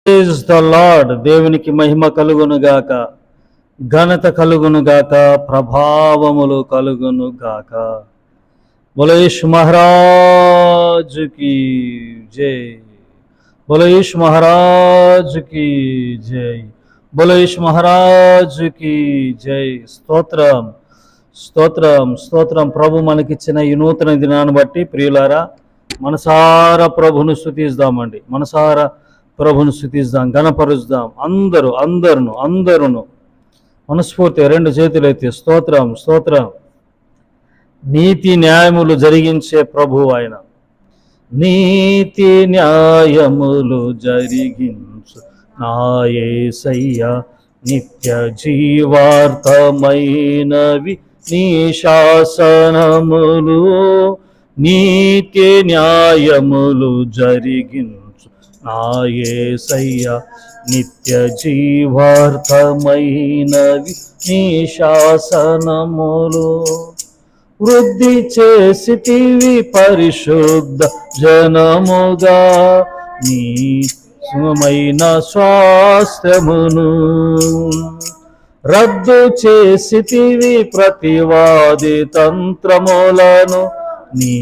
Praise the lord. దేవునికి మహిమ కలుగును గాక, ఘనత కలుగును గాక, ప్రభావములు కలుగును గాక. బోలో యేసు మహారాజ్ కి జై. బోలో యేసు మహారాజ్ కి జై. బోలో యేసు మహారాజ్ కి జై. స్తోత్రం, స్తోత్రం, స్తోత్రం. ప్రభు మనకిచ్చిన ఈ నూతన దినాన్ని బట్టి ప్రియులారా, మనసారా ప్రభును స్తుతిద్దామండి. మనసారా ప్రభును స్తుతిద్దాం, గణపరుద్దాం. అందరును మనస్ఫూర్తిగా రెండు చేతులు ఎత్తి స్తోత్రం, స్తోత్రం. నీతి న్యాయములు జరిగించే ప్రభు ఆయన. నీతి న్యాయములు జరిగించు నా యేసయ్య, నిత్య జీవార్థమైనవి నీ శాసనములు. నీతి న్యాయములు జరిగించు నా యేసయ్య, నిత్య జీవార్థమైనవి నీ శాసనములు. వృద్ధి చేసితివి పరిశుద్ధ జనముగా, నీ సుమైన స్వాస్థ్యమును. రద్దు చేసితివి ప్రతివాది తంత్రములను, నీ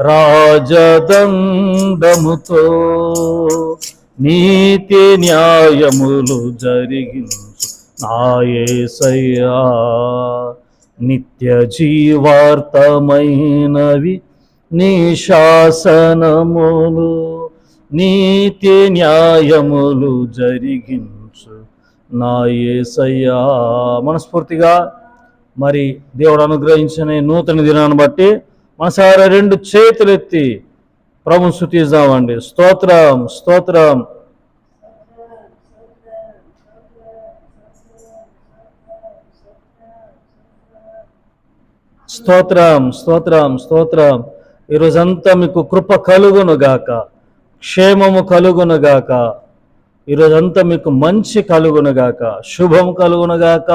రాజదండముతో. నీతి న్యాయములు జరిగించు నా యేసయ్యా, నిత్య జీవార్థమైనవి నీ శాసనములు. నీతి న్యాయములు జరిగించు నా యేసయ్యా. మనస్ఫూర్తిగా మరి దేవుడు అనుగ్రహించిన నూతన దినాన్ని బట్టి మనసారా రెండు చేతులెత్తి ప్రభుని స్తుతిద్దామండి. స్తోత్రం, స్తోత్రం. స్తోత్రం, స్తోత్రం, స్తోత్రం. ఈరోజంతా మీకు కృప కలుగును గాక, క్షేమము కలుగును గాక. ఈరోజంతా మీకు మంచి కలుగును గాక, శుభం కలుగును గాక,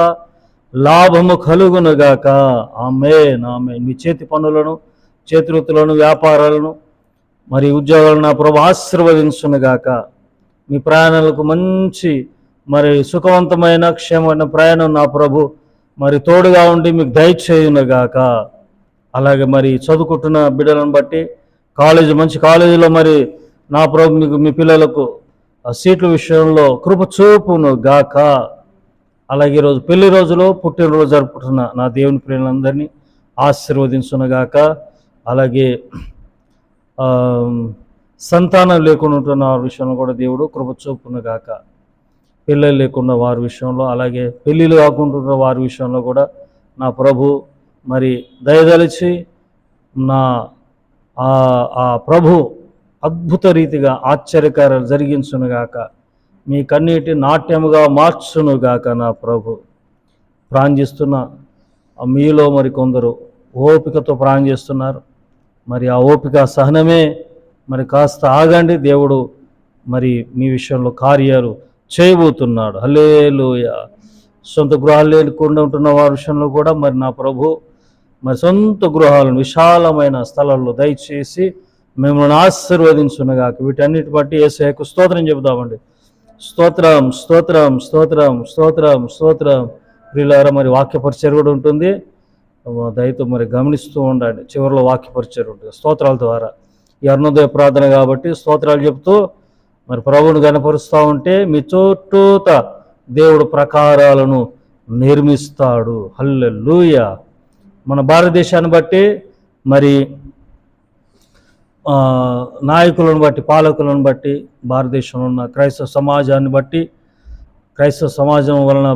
లాభము కలుగును గాక. ఆమేన్, ఆమేన్. మీ చేతి పనులను, చేతివృత్తులను, వ్యాపారాలను, మరి ఉద్యోగాలను నా ప్రభు ఆశీర్వదించును గాక. మీ ప్రయాణాలకు మంచి మరి సుఖవంతమైన క్షేమమైన ప్రయాణం నా ప్రభు మరి తోడుగా ఉండి మీకు దయచేయును గాక. అలాగే మరి చదువుకుంటున్న బిడ్డలను బట్టి మంచి కాలేజీలో మరి నా ప్రభు మీకు మీ పిల్లలకు సీట్ల విషయంలో కృప చూపును గాక. అలాగే ఈరోజు పెళ్లి రోజులో పుట్టినరోజు జరుపుకుంటున్న నా దేవుని ప్రియులందరినీ ఆశీర్వదించును గాక. అలాగే సంతానం లేకుండా ఉంటున్న వారి విషయంలో కూడా దేవుడు కృప చూపును గాక. పిల్లలు లేకుండా వారి విషయంలో, అలాగే పెళ్ళిళ్ళు కాకుండా వారి విషయంలో కూడా నా ప్రభు మరి దయదలిచి ఆ ప్రభు అద్భుత రీతిగా ఆశ్చర్యకార్యాలు జరిగించునుగాక. మీ కన్నీటి నాట్యముగా మార్చునుగాక. నా ప్రభు ప్రార్థిస్తున్న మీలో మరి కొందరు ఓపికతో ప్రార్థిస్తున్నారు. మరి ఆ ఓపిక సహనమే మరి కాస్త ఆగండి, దేవుడు మరి మీ విషయంలో కార్యాలు చేయబోతున్నాడు. హల్లెలూయా. సొంత గృహాలు లేకుండా ఉంటున్న వారి విషయంలో కూడా మరి నా ప్రభు మరి సొంత గృహాలను విశాలమైన స్థలాల్లో దయచేసి మిమ్మల్ని ఆశీర్వదించునుగాక. వీటన్నిటి బట్టి యేసయ్యకు స్తోత్రం చెబుదామండి. స్తోత్రం, స్తోత్రం, స్తోత్రం, స్తోత్రం, స్తోత్రం. ప్రియులారా, మరి వాక్య పరిచయం కూడా ఉంటుంది, దయతో మరి గమనిస్తూ ఉండండి. చివరిలో వాక్య పరిచయం ఉంటుంది స్తోత్రాల ద్వారా. ఈ అరుణోదయ ప్రార్థన కాబట్టి స్తోత్రాలు చెప్తూ మరి ప్రభువును గణపరుస్తూ ఉంటే మీ చుట్టూత దేవుడు ప్రకారాలను నిర్మిస్తాడు. హల్లెలూయా. మన భారతదేశాన్ని బట్టి మరి నాయకులను బట్టి, పాలకులను బట్టి, భారతదేశంలో ఉన్న క్రైస్తవ సమాజాన్ని బట్టి, క్రైస్తవ సమాజం వలన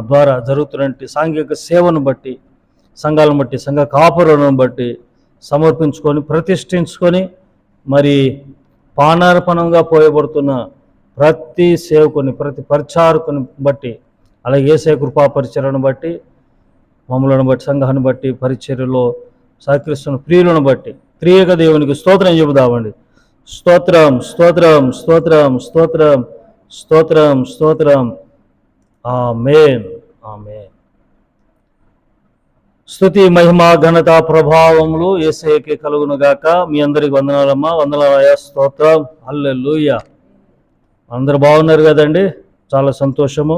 ద్వారా జరుగుతున్నటువంటి సాంఘిక సేవను బట్టి, సంఘాలను బట్టి, సంఘ కాపురులను బట్టి సమర్పించుకొని ప్రతిష్ఠించుకొని మరి పానార్పణంగా పోయబడుతున్న ప్రతి సేవకుని, ప్రతి పరిచారకుని బట్టి, అలాగే యేసయ్య కృపా పరిచర్యను బట్టి, మమ్మలను బట్టి, సంఘాన్ని బట్టి, పరిచర్యలో సహకరిస్తున్న ప్రియులను బట్టి త్రియేక దేవునికి స్తోత్రం చెబుదామండి. స్తోత్రం, స్తోత్రం, స్తోత్రం, స్తోత్రం, స్తోత్రం, స్తోత్రం. ఆమేన్, ఆమేన్. స్తుతి మహిమ ఘనత ప్రభావములు యేసయ్యకే కలుగును గాక. మీ అందరికి వందనాలమ్మా, వందనాలయ్యా, స్తోత్రం. హల్లెలూయా. అందరు బాగున్నారు కదండి? చాలా సంతోషము.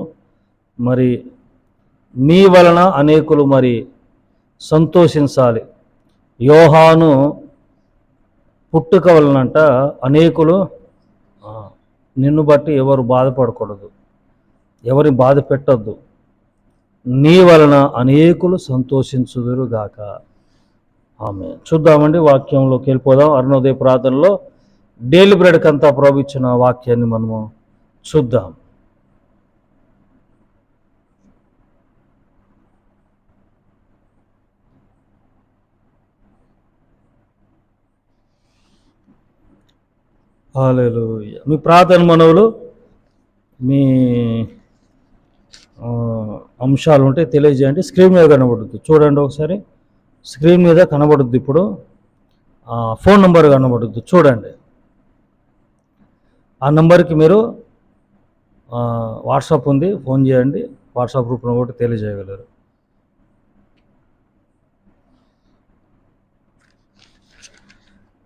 మరి మీ వలన అనేకులు మరి సంతోషించాలి. యోహాను పుట్టుక వలనంట అనేకులు నిన్ను బట్టి ఎవరు బాధపడకూడదు, ఎవరిని బాధ పెట్టద్దు, నీ వలన అనేకులు సంతోషించుదురుగాక. ఆమె చూద్దామండి, వాక్యంలోకి వెళ్ళిపోదాం. అరుణోదయ ప్రార్థనలో డైలీ బ్రెడ్కి అంతా ప్రభు ఇచ్చిన వాక్యాన్ని మనము చూద్దాం. హల్లెలూయా. మీ ప్రార్థన మనవులు, మీ అంశాలు ఉంటే తెలియజేయండి. స్క్రీన్ మీద కనబడుద్ది, చూడండి ఒకసారి. స్క్రీన్ మీద కనబడుద్ది. ఇప్పుడు ఫోన్ నెంబర్ కనబడుద్ది, చూడండి. ఆ నెంబర్కి మీరు వాట్సాప్ ఉంది, ఫోన్ చేయండి. వాట్సాప్ రూపంలో కూడా తెలియజేయగలరు.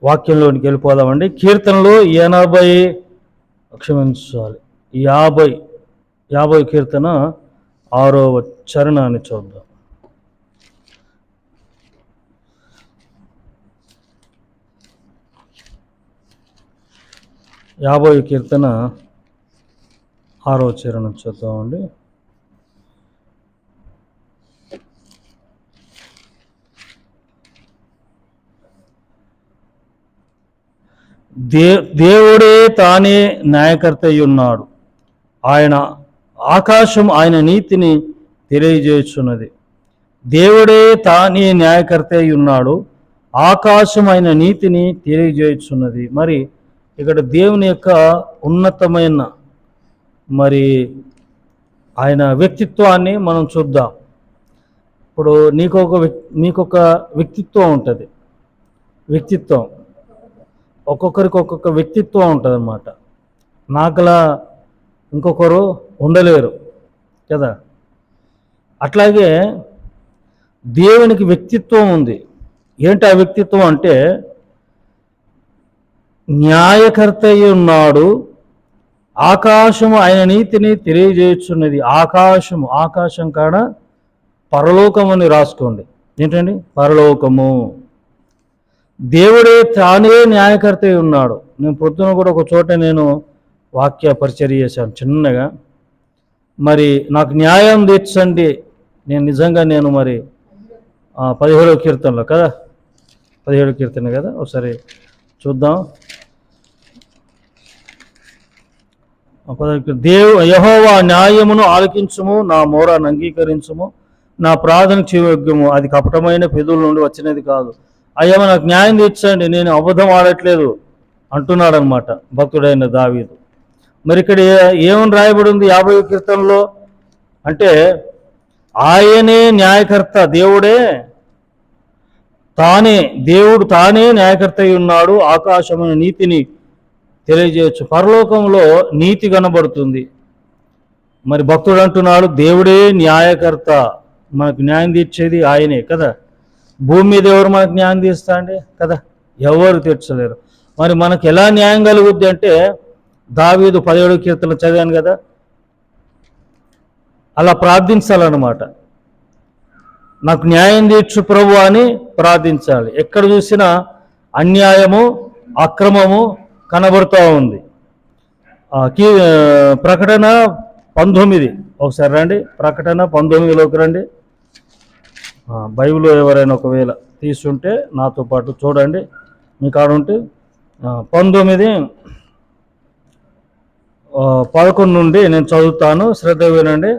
వాక్యంలోనికి వెళ్ళిపోదామండి. కీర్తనలు 50 కీర్తన 6వ చరణాన్ని చూద్దాం. 50 కీర్తన 6వ చరణం చూద్దామండి. దేవుడే తానే న్యాయకర్త ఉన్నాడు. ఆకాశం ఆయన నీతిని తెలియజేస్తున్నది. దేవుడే తానే న్యాయకర్త ఉన్నాడు, ఆకాశం ఆయన నీతిని తెలియజేస్తున్నది. మరి ఇక్కడ దేవుని యొక్క ఉన్నతమైన మరి ఆయన వ్యక్తిత్వాన్ని మనం చూద్దాం. ఇప్పుడు నీకొక వ్యక్తిత్వం ఉంటుంది. వ్యక్తిత్వం ఒక్కొక్కరికి ఒక్కొక్క వ్యక్తిత్వం ఉంటుంది అన్నమాట. నాకులా ఇంకొకరు ఉండలేరు కదా. అట్లాగే దేవునికి వ్యక్తిత్వం ఉంది. ఏంటి ఆ వ్యక్తిత్వం అంటే, న్యాయకర్త ఉన్నాడు, ఆకాశము ఆయన నీతిని తెలియజేస్తున్నది. ఆకాశం కాడ పరలోకం అని రాసుకోండి. ఏంటండి? పరలోకము. దేవుడే తానే న్యాయకర్త ఉన్నాడు. నేను పొద్దున కూడా ఒక చోట నేను వాక్య పరిచర్య చేశాను చిన్నగా. మరి నాకు న్యాయం తీర్చండి. నేను మరి 17వ కీర్తనలో కదా, 17వ కీర్తన కదా, ఒకసారి చూద్దాం. యెహోవా న్యాయమును ఆలకించుము, నా మోరాను అంగీకరించుము, నా ప్రార్థన చెవియొగ్గుము, అది కపటమైన పెదవుల నుండి వచ్చినది కాదు. అయ్యమ్మ నాకు న్యాయం తీర్చండి, నేను అబద్ధం ఆడట్లేదు అంటున్నాడు అనమాట భక్తుడైన దావీదు. మరి ఇక్కడ ఏమని రాయబడి ఉంది 50వ కీర్తనలో అంటే, ఆయనే న్యాయకర్త. దేవుడు తానే న్యాయకర్త ఉన్నాడు, ఆకాశమైన నీతిని తెలియజేయచ్చు. పరలోకంలో నీతి కనబడుతుంది. మరి భక్తుడు అంటున్నాడు, దేవుడే న్యాయకర్త, మనకు న్యాయం తీర్చేది ఆయనే కదా. భూమి మీద ఎవరు మనకు న్యాయం తీస్తా అండి కదా, ఎవరు తీర్చలేరు. మరి మనకు ఎలా న్యాయం కలుగుద్ది అంటే, దావీదు 17వ కీర్తన చదివాను కదా, అలా ప్రార్థించాలన్నమాట. నాకు న్యాయం తీర్చు ప్రభు అని ప్రార్థించాలి. ఎక్కడ చూసినా అన్యాయము, అక్రమము కనబడుతూ ఉంది. ప్రకటన 19 ఒకసారి రండి. ప్రకటన 19లోకి రండి. బైబిల్ ఎవరైనా ఒకవేళ తీసుంటే నాతో పాటు చూడండి, మీ కాడ ఉంటే 19:11 నుండి నేను చదువుతాను, శ్రద్ధ వినండి.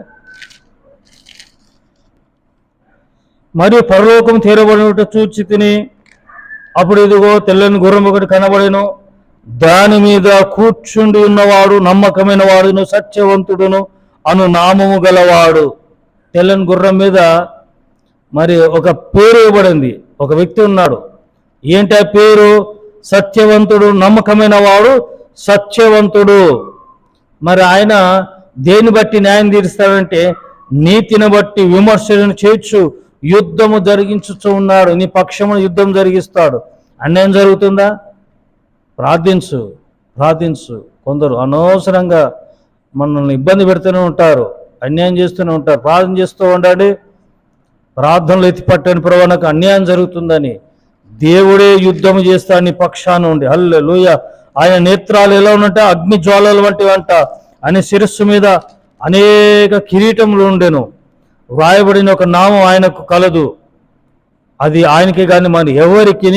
మరియు పరలోకం తీరబడినట్టు చూచి తిని, అప్పుడు ఇదిగో తెల్లని గుర్రం ఒకటి కనబడెను. దాని మీద కూర్చుండి ఉన్నవాడు నమ్మకమైన వాడును, సత్యవంతుడును అను నామము గలవాడు. తెల్లని గుర్రం మీద మరి ఒక పేరు ఇవ్వబడింది. ఒక వ్యక్తి ఉన్నాడు. ఏంటి ఆ పేరు? సత్యవంతుడు, నమ్మకమైన వాడు, సత్యవంతుడు. మరి ఆయన దేని బట్టి న్యాయం తీరుస్తాడంటే, నీతిని బట్టి విమర్శలను చేయొచ్చు, యుద్ధము జరిగించుతూ ఉన్నాడు. నీ పక్షమును యుద్ధం జరిగిస్తాడు. అన్యాయం జరుగుతుందా? ప్రార్థించు, ప్రార్థించు. కొందరు అనవసరంగా మనల్ని ఇబ్బంది పెడుతూనే ఉంటారు, అన్యాయం చేస్తూనే ఉంటారు. ప్రార్థన చేస్తూ ఉండండి. ప్రార్థనలు ఎత్తిపట్టని ప్రభు, నాకు అన్యాయం జరుగుతుందని దేవుడే యుద్ధం చేస్తా నీ పక్షాన ఉండి. హల్లెలూయా. ఆయన నేత్రాలు ఎలా ఉన్నట్ట, అగ్ని జ్వాలల వంటివి అంట. ఆయన శిరస్సు మీద అనేక కిరీటములు ఉండెను. వ్రాయబడిన ఒక నామం ఆయనకు కలదు, అది ఆయనకి కానీ మరి ఎవరికి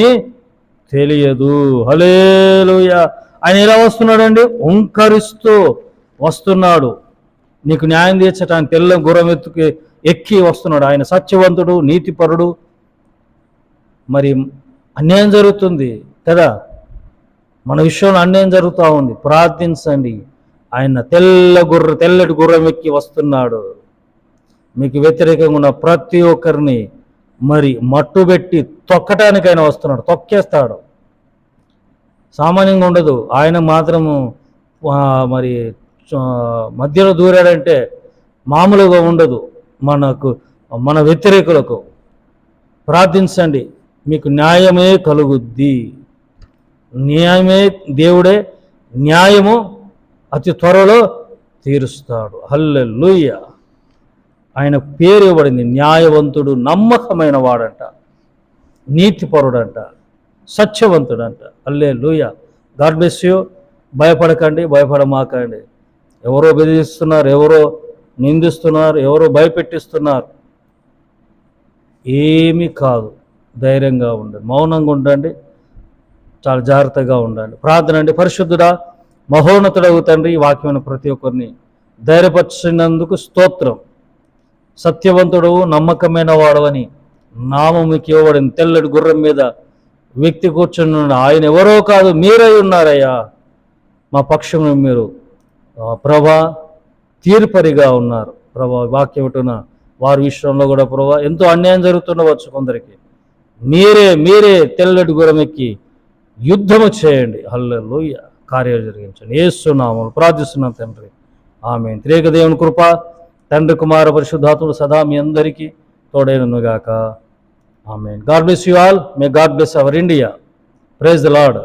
తెలియదు. హల్లెలూయా. ఆయన ఎలా వస్తున్నాడండి? ఓంకరిస్తూ వస్తున్నాడు. నీకు న్యాయం తీర్చడానికి తెల్ల గుర్రం ఎక్కి వస్తున్నాడు. ఆయన సత్యవంతుడు, నీతిపరుడు. మరి అన్యాయం జరుగుతుంది కదా, మన విషయంలో అన్యాయం జరుగుతూ ఉంది. ప్రార్థించండి. ఆయన తెల్లటి గుర్రం ఎక్కి వస్తున్నాడు. మీకు వ్యతిరేకంగా ఉన్న ప్రతి ఒక్కరిని మరి మట్టుబెట్టి తొక్కటానికైనా వస్తున్నాడు, తొక్కేస్తాడు. సామాన్యంగా ఉండదు. ఆయన మాత్రము మరి మధ్యలో దూరాడంటే మామూలుగా ఉండదు. మన వ్యతిరేకులకు ప్రార్థించండి, మీకు న్యాయమే కలుగుద్ది. న్యాయమే, దేవుడే న్యాయము అతి త్వరలో తీరుస్తాడు. హల్లెలూయా. ఆయన పేరు ఇవ్వబడింది న్యాయవంతుడు, నమ్మకమైన వాడంట, నీతిపరుడంట, సత్యవంతుడంట. హల్లెలూయా. God bless you. భయపడకండి, భయపడమాకండి. ఎవరో బెదిరిస్తున్నారు, ఎవరో నిందిస్తున్నారు, ఎవరో భయపెట్టిస్తున్నారు. ఏమీ కాదు. ధైర్యంగా ఉండండి, మౌనంగా ఉండండి, చాలా జాగ్రత్తగా ఉండండి. ప్రార్థన అండి. పరిశుద్ధుడా, మహోన్నతుడగు తండ్రి, ఈ వాక్యమైన ప్రతి ఒక్కరిని ధైర్యపరిచినందుకు స్తోత్రం. సత్యవంతుడు, నమ్మకమైన వాడవని నామం మీకు ఇవ్వబడింది. తెల్లటి గుర్రం మీద వ్యక్తి కూర్చుని ఆయన ఎవరో కాదు, మీరై ఉన్నారయ్యా. మా పక్షం మీరు ప్రభా తీర్పరిగా ఉన్నారు. ప్రభా వాక్యం వింటున్న వారి విషయంలో కూడా ప్రభా ఎంతో అన్యాయం జరుగుతుండవచ్చు కొందరికి. మీరే తెల్లటి గుర్రం ఎక్కి యుద్ధము చేయండి. హల్లెలూయా. కార్యాలు జరిగించండి. యేసు నామములో ప్రార్థిస్తున్నాం తండ్రి, ఆమేన్. త్రియేక దేవుని కృప, తండ్రి కుమార పరిశుద్ధాత్ముడు సదా మీ అందరికీ తోడైననుగాక. ఆమేన్. God bless you all. May God bless our India. Praise the lord.